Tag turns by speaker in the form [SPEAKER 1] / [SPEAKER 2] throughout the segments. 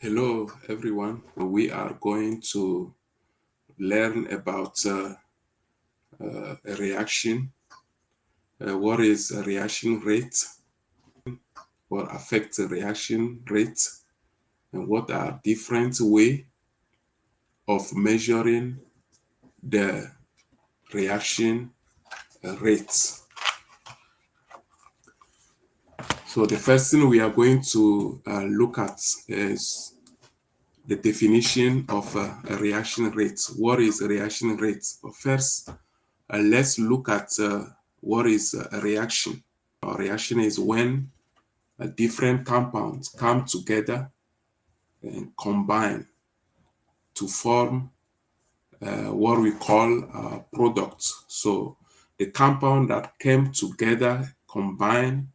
[SPEAKER 1] Hello, everyone. We are going to learn about a reaction. What is a reaction rate? What affects a reaction rate? And what are different ways of measuring the reaction rates? So the first thing we are going to look at is the definition of a reaction rate. What is a reaction rate? But first, let's look at what is a reaction. A reaction is when different compounds come together and combine to form what we call products. So the compound that came together combined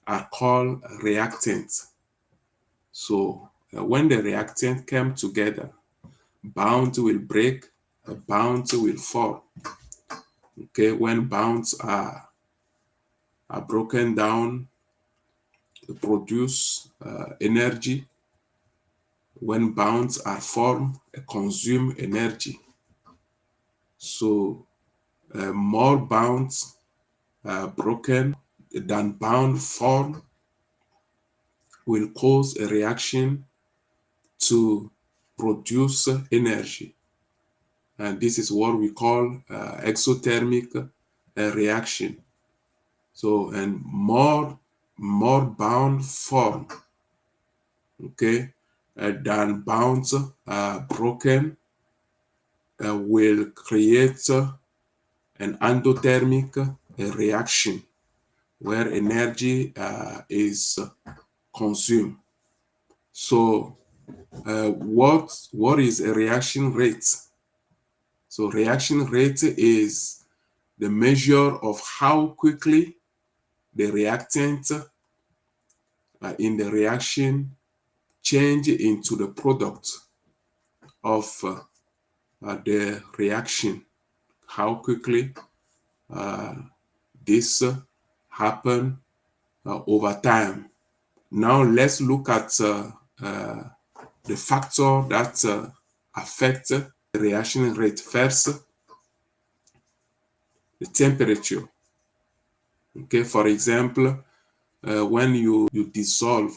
[SPEAKER 1] are called reactants. So when the reactant came together, bonds will break, bonds will form. Okay, when bonds are broken down, they produce energy. When bonds are formed, they consume energy. So more bonds broken than bound formed will cause a reaction to produce energy. And this is what we call exothermic reaction. So, and more bound form, okay, than bounds broken will create an endothermic reaction where energy is consumed. So what is a reaction rate? So reaction rate is the measure of how quickly the reactant in the reaction change into the product of the reaction. How quickly this happen over time. Now let's look at the factor that affect the reaction rate. First, the temperature. Okay, for example, when you dissolve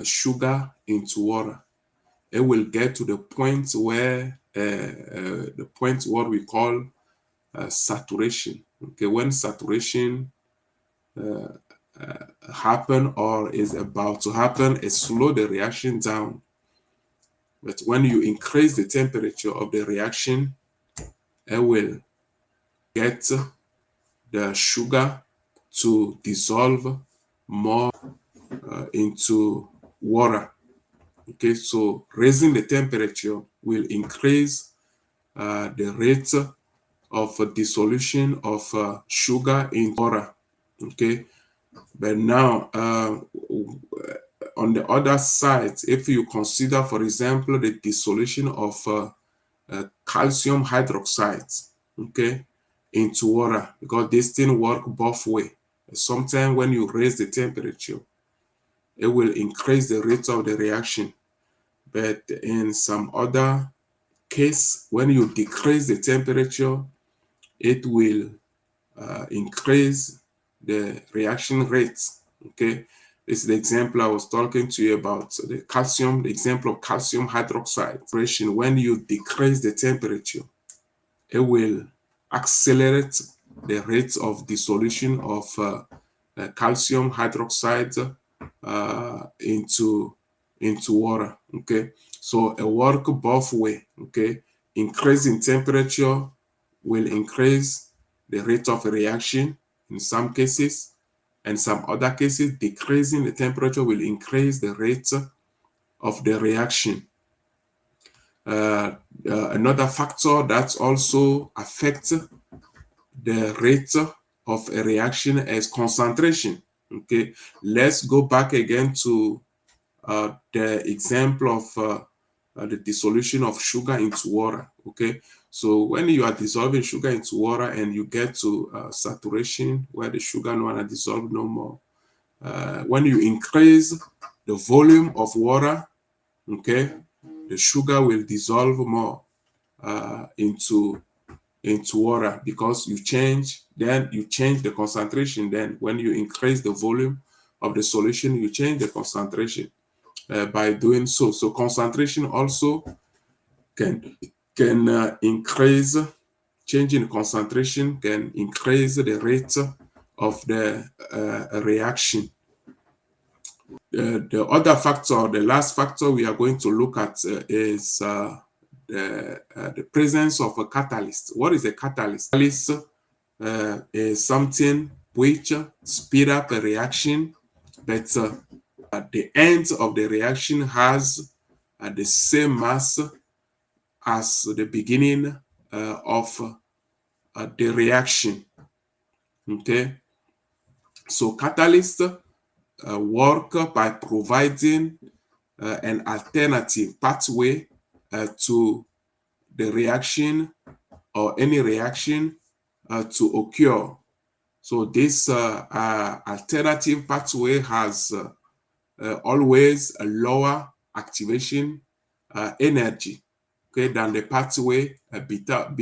[SPEAKER 1] sugar into water, it will get to the point where the point what we call saturation. Okay, when saturation happen or is about to happen, it slow the reaction down. But when you increase the temperature of the reaction, it will get the sugar to dissolve more into water. Okay, so raising the temperature will increase the rate of dissolution of sugar in water. Okay, but now on the other side, if you consider, for example, the dissolution of calcium hydroxide, okay, into water, because this thing work both way. Sometimes when you raise the temperature, it will increase the rate of the reaction. But in some other case, when you decrease the temperature, it will increase the reaction rate. Okay, this is the example I was talking to you about. So the calcium, the example of calcium hydroxide. When you decrease the temperature, it will accelerate the rate of dissolution of calcium hydroxide into water. Okay, so it work both way. Okay, increasing temperature will increase the rate of reaction in some cases, and some other cases decreasing the temperature will increase the rate of the reaction. Another factor that also affects the rate of a reaction is concentration. Okay, let's go back again to the example of the dissolution of sugar into water. Okay, so when you are dissolving sugar into water and you get to saturation where the sugar no longer dissolve no more, when you increase the volume of water, okay, the sugar will dissolve more into water, because you change the concentration. Then when you increase the volume of the solution, you change the concentration by doing so. So concentration also can increase. Changing concentration can increase the rate of the reaction. The other factor, the last factor we are going to look at is the presence of a catalyst. What is a catalyst? Catalyst is something which speed up a reaction, but at the end of the reaction has the same mass as the beginning of the reaction. Okay, so catalysts work by providing an alternative pathway to the reaction or any reaction to occur. So this alternative pathway has always a lower activation energy, okay, than the pathway without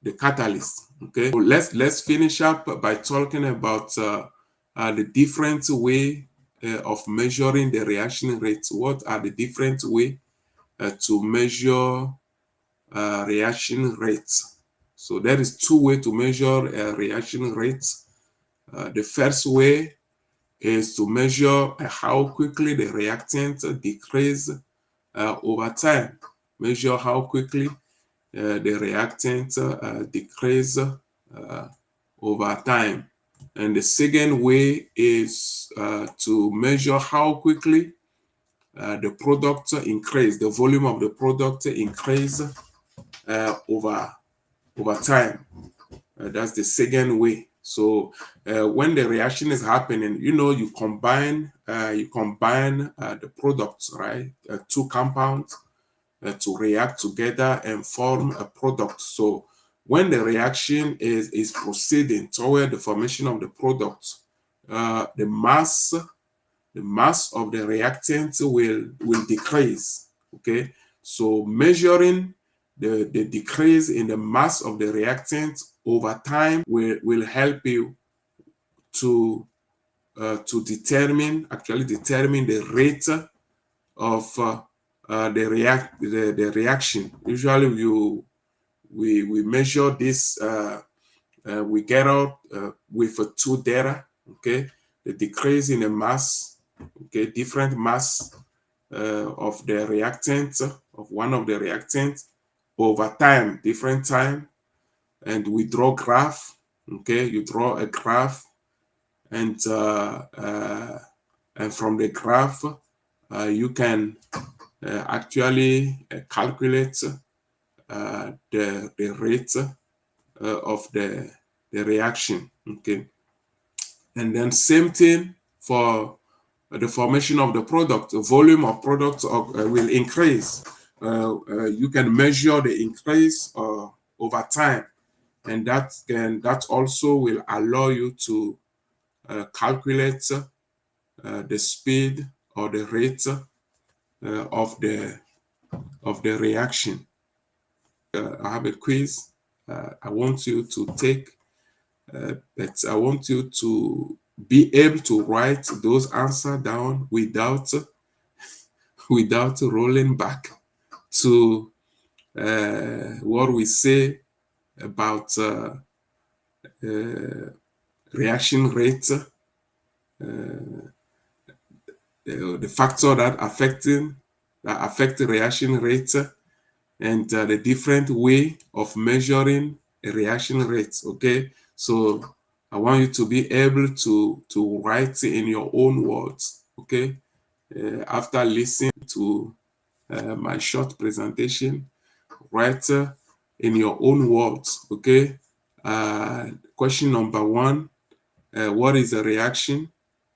[SPEAKER 1] the catalyst. Okay, so let's finish up by talking about the different way of measuring the reaction rate. What are the different way to measure reaction rates? So there is two ways to measure reaction rates. The first way is to measure how quickly the reactant decrease over time. Measure how quickly the reactant decrease over time. And the second way is to measure how quickly the product increase, the volume of the product increase over time. That's the second way. So when the reaction is happening, you combine the products, right? Two compounds to react together and form a product. So when the reaction is proceeding toward the formation of the product, the mass of the reactant will decrease. Okay, so measuring the decrease in the mass of the reactant over time will help you to determine the rate of the reaction. Usually we measure this, we get out with two data, okay, the decrease in the mass, okay, different mass of the reactant, of one of the reactants over time, different time, and we draw graph, okay, you draw a graph, and from the graph you can actually calculate the rate of the reaction. Okay, and then same thing for the formation of the product. The volume of product will increase. You can measure the increase over time, and that also will allow you to calculate the speed or the rate of the reaction. I have a quiz I want you to take, but I want you to be able to write those answers down without rolling back to what we say about reaction rate, the factor that affect the reaction rate, and the different way of measuring a reaction rate. Okay, so I want you to be able to write in your own words. Okay, after listening to my short presentation, write in your own words. Okay, question number one, what is a reaction?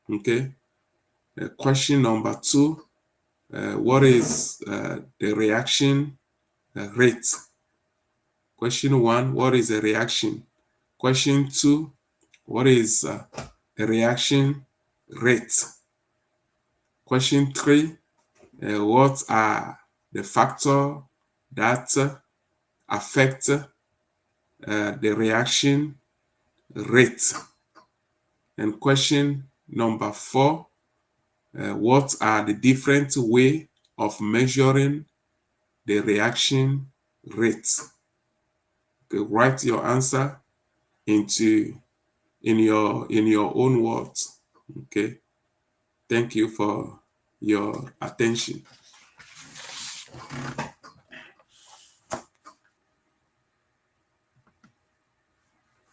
[SPEAKER 1] Okay, question number two, what is the reaction rate? Question one, what is a reaction? Question two, what is a reaction rate? Question 3, what are the factors that affect the reaction rate? And question number 4, what are the different ways of measuring the reaction rate? Okay, write your answer in your own words. Okay, thank you for your attention.